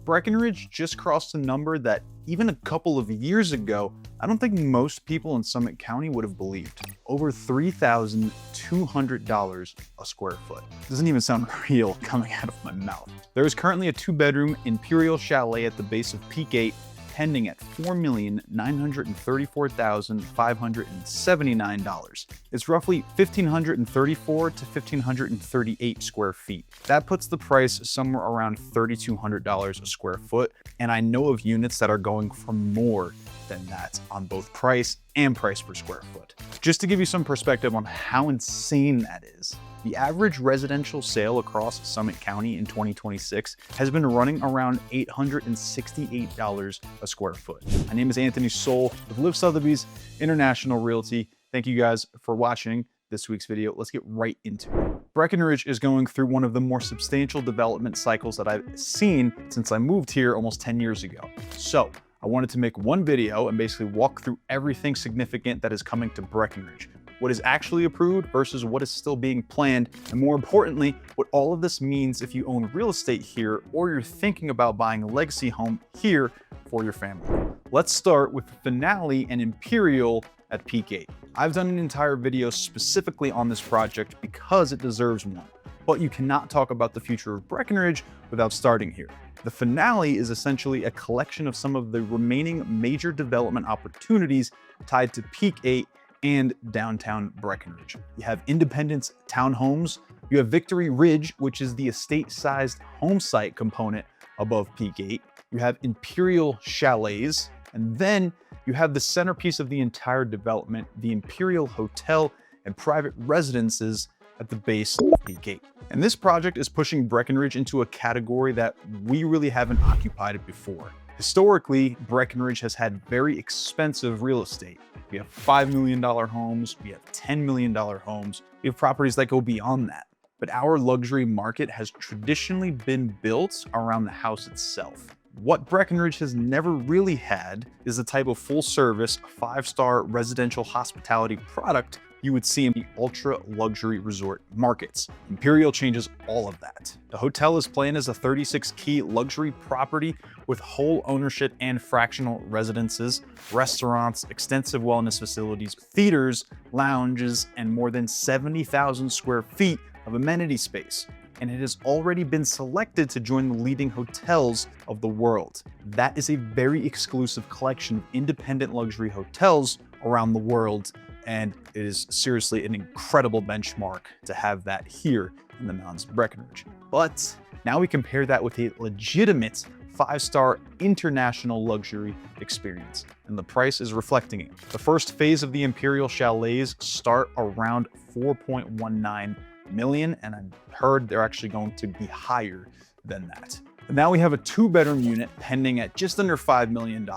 Breckenridge just crossed a number that even a couple of years ago, I don't think most people in Summit County would have believed. Over $3,200 a square foot. Doesn't even sound real coming out of my mouth. There is currently a 2-bedroom Imperial Chalet at the base of Peak 8, pending at $4,934,579. It's roughly 1,534 to 1,538 square feet. That puts the price somewhere around $3,200 a square foot, and I know of units that are going for more than that on both price and price per square foot. Just to give you some perspective on how insane that is, the average residential sale across Summit County in 2026 has been running around $868 a square foot. My name is Anthony Soul with Live Sotheby's International Realty. Thank you guys for watching this week's video. Let's get right into it. Breckenridge is going through one of the more substantial development cycles that I've seen since I moved here almost 10 years ago. So I wanted to make one video and basically walk through everything significant that is coming to Breckenridge. What is actually approved versus what is still being planned, and more importantly, what all of this means if you own real estate here or you're thinking about buying a legacy home here for your family. Let's start with Finale and Imperial at Peak 8. I've done an entire video specifically on this project because it deserves one, but you cannot talk about the future of Breckenridge without starting here. The Finale is essentially a collection of some of the remaining major development opportunities tied to Peak 8 and downtown Breckenridge. You have Independence Townhomes, you have Victory Ridge, which is the estate-sized home site component above Peak 8, you have Imperial Chalets, and then you have the centerpiece of the entire development, the Imperial Hotel and private residences at the base of Peak 8. And this project is pushing Breckenridge into a category that we really haven't occupied before. Historically, Breckenridge has had very expensive real estate. We have $5 million homes, we have $10 million homes, we have properties that go beyond that. But our luxury market has traditionally been built around the house itself. What Breckenridge has never really had is the type of full-service, 5-star residential hospitality product you would see in the ultra luxury resort markets. Imperial changes all of that. The hotel is planned as a 36-key luxury property with whole ownership and fractional residences, restaurants, extensive wellness facilities, theaters, lounges, and more than 70,000 square feet of amenity space. And it has already been selected to join the leading hotels of the world. That is a very exclusive collection of independent luxury hotels around the world, and it is seriously an incredible benchmark to have that here in the mountains of Breckenridge. But now we compare that with a legitimate 5-star international luxury experience, and the price is reflecting it. The first phase of the Imperial Chalets start around 4.19 million, and I've heard they're actually going to be higher than that. And now we have a 2-bedroom unit pending at just under $5 million,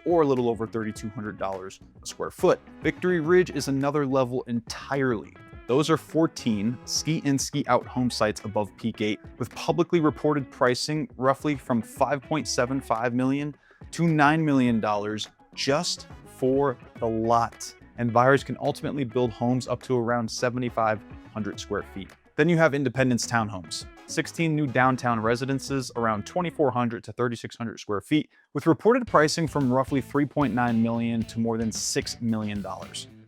or a little over $3,200 a square foot. Victory Ridge is another level entirely. Those are 14 ski-in, ski-out home sites above Peak 8, with publicly reported pricing roughly from $5.75 million to $9 million just for the lot. And buyers can ultimately build homes up to around 7,500 square feet. Then you have Independence Townhomes. 16 new downtown residences, around 2,400 to 3,600 square feet, with reported pricing from roughly $3.9 million to more than $6 million.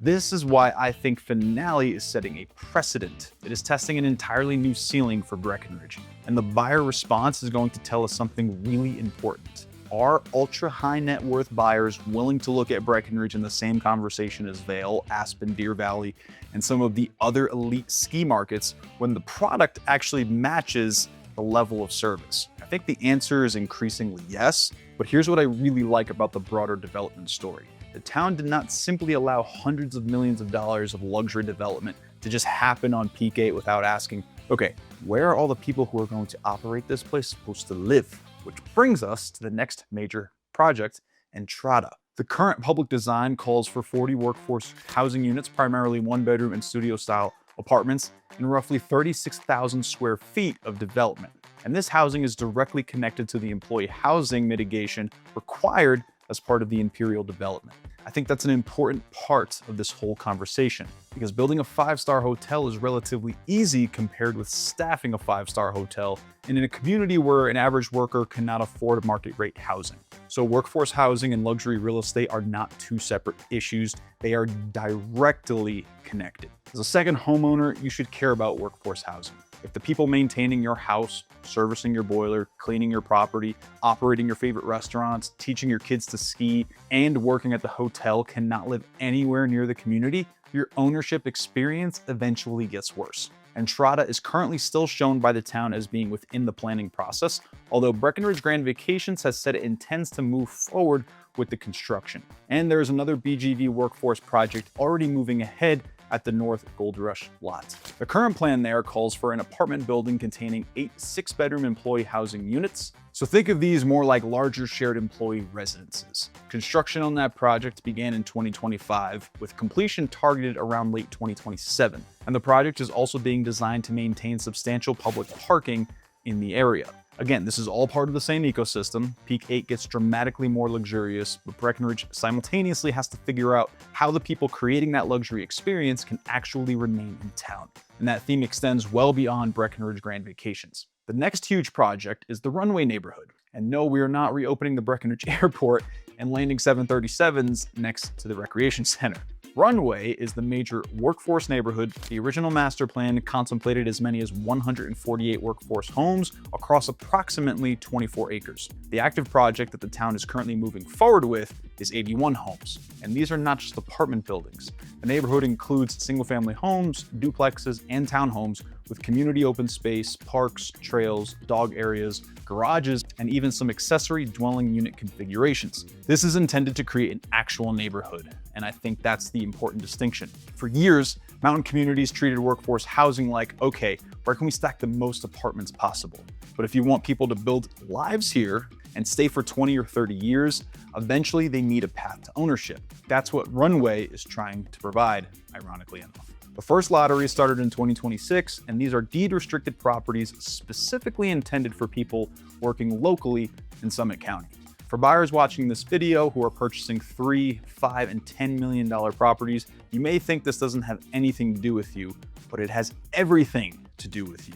This is why I think Finale is setting a precedent. It is testing an entirely new ceiling for Breckenridge, and the buyer response is going to tell us something really important. Are ultra high net worth buyers willing to look at Breckenridge in the same conversation as Vail, Aspen, Deer Valley, and some of the other elite ski markets when the product actually matches the level of service? I think the answer is increasingly yes, but here's what I really like about the broader development story. The town did not simply allow hundreds of millions of dollars of luxury development to just happen on Peak 8 without asking, okay, where are all the people who are going to operate this place supposed to live? Which brings us to the next major project, Entrada. The current public design calls for 40 workforce housing units, primarily 1-bedroom and studio-style apartments, and roughly 36,000 square feet of development. And this housing is directly connected to the employee housing mitigation required as part of the Imperial development. I think that's an important part of this whole conversation. because building a 5-star hotel is relatively easy compared with staffing a 5-star hotel and in a community where an average worker cannot afford market rate housing. So workforce housing and luxury real estate are not two separate issues. They are directly connected. As a second homeowner, you should care about workforce housing. If the people maintaining your house, servicing your boiler, cleaning your property, operating your favorite restaurants, teaching your kids to ski, and working at the hotel cannot live anywhere near the community, your ownership experience eventually gets worse. Entrada is currently still shown by the town as being within the planning process, although Breckenridge Grand Vacations has said it intends to move forward with the construction. And there is another BGV workforce project already moving ahead at the North Gold Rush lot. The current plan there calls for an apartment building containing 8 6-bedroom employee housing units. So think of these more like larger shared employee residences. Construction on that project began in 2025, with completion targeted around late 2027. And the project is also being designed to maintain substantial public parking in the area. Again, this is all part of the same ecosystem. Peak 8 gets dramatically more luxurious, but Breckenridge simultaneously has to figure out how the people creating that luxury experience can actually remain in town. And that theme extends well beyond Breckenridge Grand Vacations. The next huge project is the Runway neighborhood. And no, we are not reopening the Breckenridge Airport and landing 737s next to the recreation center. Runway is the major workforce neighborhood. The original master plan contemplated as many as 148 workforce homes across approximately 24 acres. The active project that the town is currently moving forward with is 81 homes. And these are not just apartment buildings. The neighborhood includes single-family homes, duplexes, and townhomes with community open space, parks, trails, dog areas, garages, and even some accessory dwelling unit configurations. This is intended to create an actual neighborhood, and I think that's the important distinction. For years, mountain communities treated workforce housing like, okay, where can we stack the most apartments possible? But if you want people to build lives here and stay for 20 or 30 years, eventually they need a path to ownership. That's what Runway is trying to provide, ironically enough. The first lottery started in 2026, and these are deed-restricted properties specifically intended for people working locally in Summit County. For buyers watching this video who are purchasing $3, $5, and $10 million properties, you may think this doesn't have anything to do with you, but it has everything to do with you.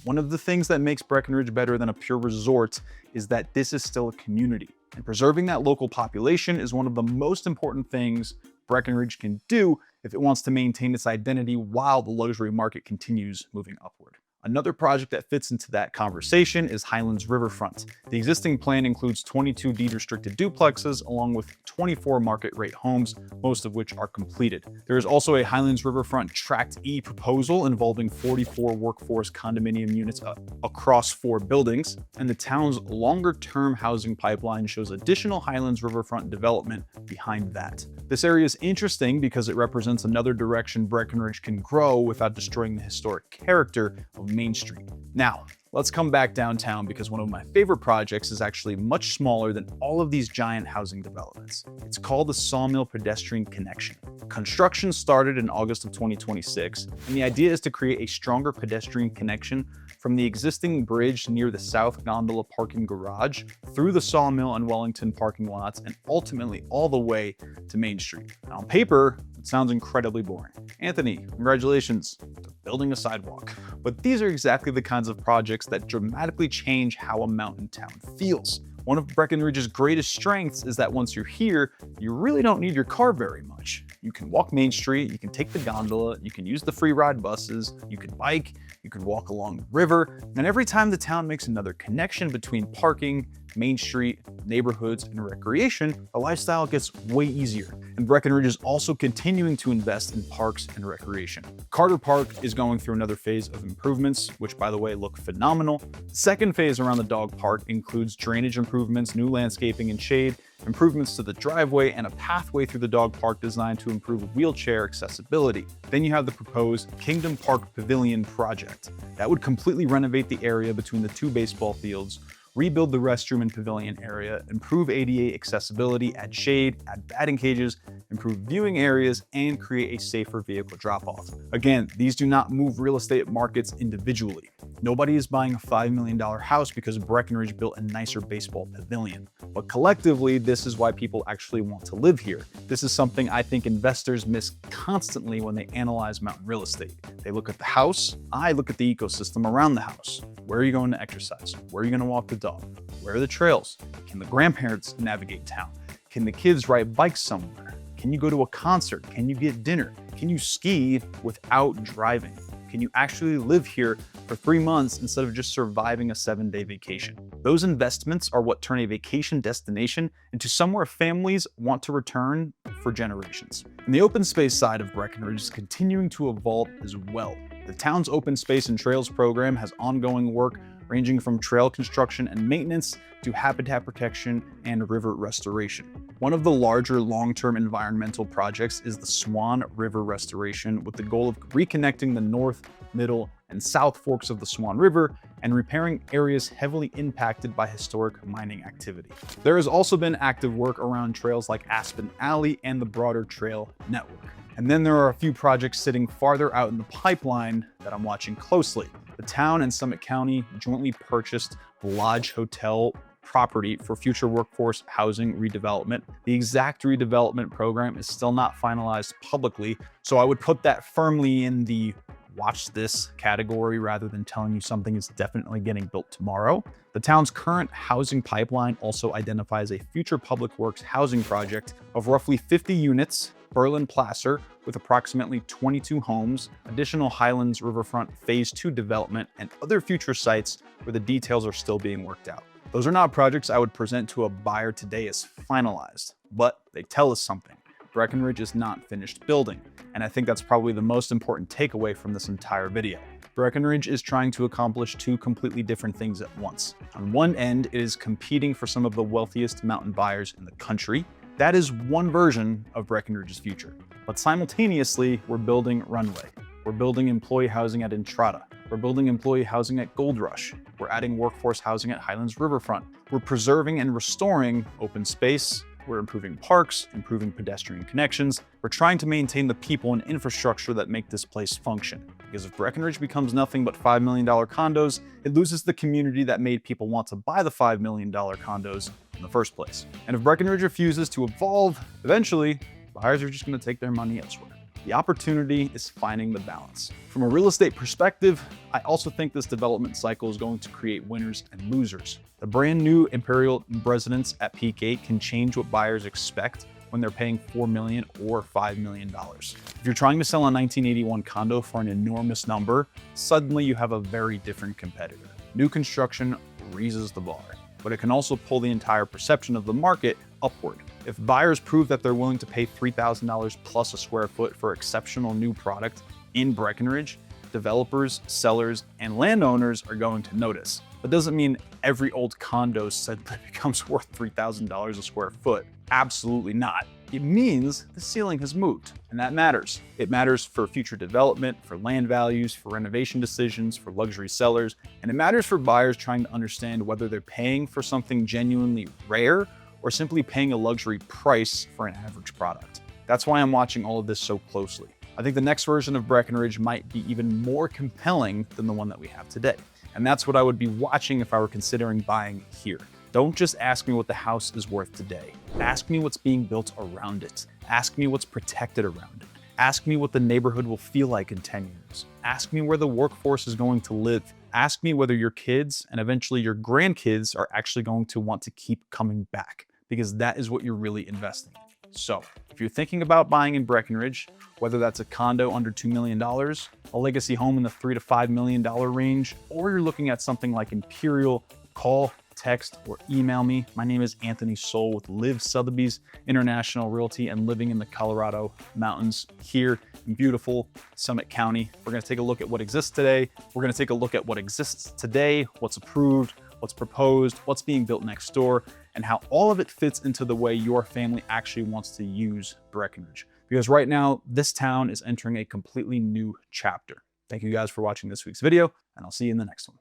One of the things that makes Breckenridge better than a pure resort is that this is still a community, and preserving that local population is one of the most important things Breckenridge can do if it wants to maintain its identity while the luxury market continues moving upward. Another project that fits into that conversation is Highlands Riverfront. The existing plan includes 22 deed-restricted duplexes along with 24 market-rate homes, most of which are completed. There is also a Highlands Riverfront Tract E proposal involving 44 workforce condominium units across 4 buildings, and the town's longer-term housing pipeline shows additional Highlands Riverfront development behind that. This area is interesting because it represents another direction Breckenridge can grow without destroying the historic character of Main Street. Now, let's come back downtown because one of my favorite projects is actually much smaller than all of these giant housing developments. It's called the Sawmill Pedestrian Connection. Construction started in August of 2026, and the idea is to create a stronger pedestrian connection from the existing bridge near the South Gondola parking garage through the Sawmill and Wellington parking lots and ultimately all the way to Main Street. Now, on paper, it sounds incredibly boring. Anthony, congratulations, building a sidewalk. But these are exactly the kinds of projects that dramatically change how a mountain town feels. One of Breckenridge's greatest strengths is that once you're here, you really don't need your car very much. You can walk Main Street, you can take the gondola, you can use the free ride buses, you can bike, you can walk along the river, and every time the town makes another connection between parking, Main Street, neighborhoods, and recreation, the lifestyle gets way easier. And Breckenridge is also continuing to invest in parks and recreation. Carter Park is going through another phase of improvements, which by the way look phenomenal. The second phase around the dog park includes drainage improvements, new landscaping and shade, improvements to the driveway, and a pathway through the dog park designed to improve wheelchair accessibility. Then you have the proposed Kingdom Park Pavilion project. That would completely renovate the area between the 2 baseball fields, rebuild the restroom and pavilion area, improve ADA accessibility, add shade, add batting cages, improve viewing areas, and create a safer vehicle drop-off. Again, these do not move real estate markets individually. Nobody is buying a $5 million house because Breckenridge built a nicer baseball pavilion. But collectively, this is why people actually want to live here. This is something I think investors miss constantly when they analyze mountain real estate. They look at the house, I look at the ecosystem around the house. Where are you going to exercise? Where are you going to walk the dog? Where are the trails? Can the grandparents navigate town? Can the kids ride bikes somewhere? Can you go to a concert? Can you get dinner? Can you ski without driving? Can you actually live here for 3 months instead of just surviving a 7-day vacation? Those investments are what turn a vacation destination into somewhere families want to return for generations. And the open space side of Breckenridge is continuing to evolve as well. The town's open space and trails program has ongoing work ranging from trail construction and maintenance to habitat protection and river restoration. One of the larger long-term environmental projects is the Swan River restoration, with the goal of reconnecting the north, middle, and south forks of the Swan River and repairing areas heavily impacted by historic mining activity. There has also been active work around trails like Aspen Alley and the broader trail network. And then there are a few projects sitting farther out in the pipeline that I'm watching closely. The town and Summit County jointly purchased the Lodge Hotel property for future workforce housing redevelopment. The exact redevelopment program is still not finalized publicly, so I would put that firmly in the watch this category rather than telling you something is definitely getting built tomorrow. The town's current housing pipeline also identifies a future public works housing project of roughly 50 units, Berlin Placer, with approximately 22 homes, additional Highlands Riverfront Phase 2 development, and other future sites where the details are still being worked out. Those are not projects I would present to a buyer today as finalized, but they tell us something. Breckenridge is not finished building, and I think that's probably the most important takeaway from this entire video. Breckenridge is trying to accomplish two completely different things at once. On one end, it is competing for some of the wealthiest mountain buyers in the country. That is one version of Breckenridge's future. But simultaneously, we're building Runway. We're building employee housing at Entrada. We're building employee housing at Gold Rush. We're adding workforce housing at Highlands Riverfront. We're preserving and restoring open space. We're improving parks, improving pedestrian connections. We're trying to maintain the people and infrastructure that make this place function. Because if Breckenridge becomes nothing but $5 million condos, it loses the community that made people want to buy the $5 million condos in the first place. And if Breckenridge refuses to evolve, eventually, buyers are just going to take their money elsewhere. The opportunity is finding the balance. From a real estate perspective, I also think this development cycle is going to create winners and losers. The brand new Imperial residence at Peak 8 can change what buyers expect when they're paying $4 million or $5 million. If you're trying to sell a 1981 condo for an enormous number, suddenly you have a very different competitor. New construction raises the bar, but it can also pull the entire perception of the market upward. If buyers prove that they're willing to pay $3,000 plus a square foot for exceptional new product in Breckenridge, developers, sellers, and landowners are going to notice. That doesn't mean every old condo suddenly becomes worth $3,000 a square foot. Absolutely not. It means the ceiling has moved, and that matters. It matters for future development, for land values, for renovation decisions, for luxury sellers, and it matters for buyers trying to understand whether they're paying for something genuinely rare or simply paying a luxury price for an average product. That's why I'm watching all of this so closely. I think the next version of Breckenridge might be even more compelling than the one that we have today. And that's what I would be watching if I were considering buying here. Don't just ask me what the house is worth today. Ask me what's being built around it. Ask me what's protected around it. Ask me what the neighborhood will feel like in 10 years. Ask me where the workforce is going to live. Ask me whether your kids and eventually your grandkids are actually going to want to keep coming back, because that is what you're really investing in. So if you're thinking about buying in Breckenridge, whether that's a condo under $2 million, a legacy home in the $3 to $5 million range, or you're looking at something like Imperial, call, text, or email me. My name is Anthony Soul with Live Sotheby's International Realty and living in the Colorado mountains here in beautiful Summit County. We're going to take a look at what exists today. We're going to take a look at what exists today, what's approved, what's proposed, what's being built next door, and how all of it fits into the way your family actually wants to use Breckenridge. Because right now, this town is entering a completely new chapter. Thank you guys for watching this week's video, and I'll see you in the next one.